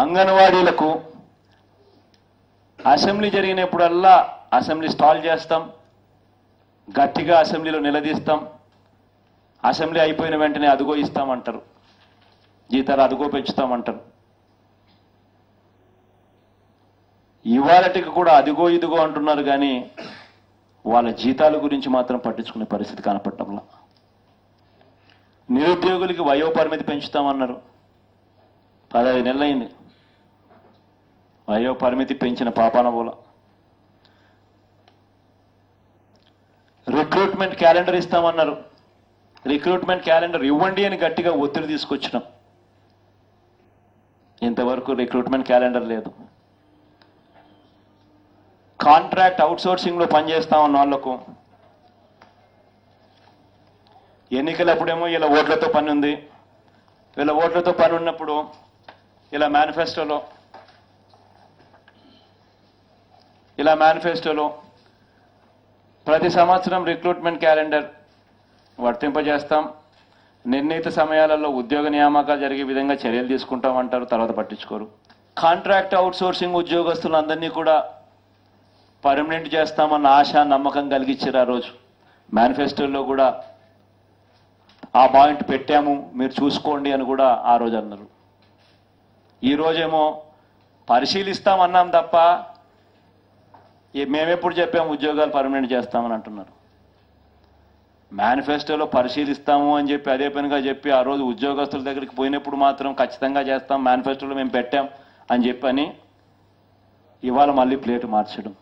అంగన్వాడీలకు assembly జరిగినప్పుడల్లా assembly stall చేస్తాం, గట్టిగా అసెంబ్లీలో నిలదీస్తాం, అసెంబ్లీ అయిపోయిన వెంటనే అదుగో ఇస్తామంటారు, జీతాలు అదుగో పెంచుతామంటారు. ఇవాళటికి కూడా అదిగో ఇదిగో అంటున్నారు కానీ వాళ్ళ జీతాల గురించి మాత్రం పట్టించుకునే పరిస్థితి కనపడటంలా. నిరుద్యోగులకి వయో పరిమితి పెంచుతామన్నారు, 15 నెలలైంది, వయో పరిమితి పెంచిన పాపాన పోల. రిక్రూట్మెంట్ క్యాలెండర్ ఇస్తామన్నారు, రిక్రూట్మెంట్ క్యాలెండర్ ఇవ్వండి అని గట్టిగా ఒత్తిడి తీసుకొచ్చినాం. ఇంతవరకు రిక్రూట్మెంట్ క్యాలెండర్ లేదు. కాంట్రాక్ట్ అవుట్సోర్సింగ్లో పనిచేస్తామన్న వాళ్లకు ఎన్నికలప్పుడేమో ఇలా ఓట్లతో పని ఉంది, వీళ్ళ ఓట్లతో పని ఉన్నప్పుడు ఇలా మేనిఫెస్టోలో ప్రతి సంవత్సరం రిక్రూట్మెంట్ క్యాలెండర్ వర్తింపజేస్తాం, నిర్ణీత సమయాలలో ఉద్యోగ నియామకాలు జరిగే విధంగా చర్యలు తీసుకుంటామంటారు, తర్వాత పట్టించుకోరు. కాంట్రాక్ట్ అవుట్సోర్సింగ్ ఉద్యోగస్తులందరినీ కూడా పర్మనెంట్ చేస్తామన్న ఆశ నమ్మకం కలిగించారు. ఆ రోజు మేనిఫెస్టోలో కూడా ఆ పాయింట్ పెట్టాము, మీరు చూసుకోండి అని కూడా ఆ రోజు అన్నారు. ఈరోజేమో పరిశీలిస్తామన్నాం తప్ప మేమెప్పుడు చెప్పాము ఉద్యోగాలు పర్మనెంట్ చేస్తామని అంటున్నారు. మేనిఫెస్టోలో పరిశీలిస్తాము అని చెప్పి అదే పనిగా చెప్పి ఆ రోజు ఉద్యోగస్తుల దగ్గరికి పోయినప్పుడు మాత్రం ఖచ్చితంగా చేస్తాం, మేనిఫెస్టోలో మేము పెట్టాం అని చెప్పని ఇవాళ మళ్ళీ ప్లేటు మార్చడం.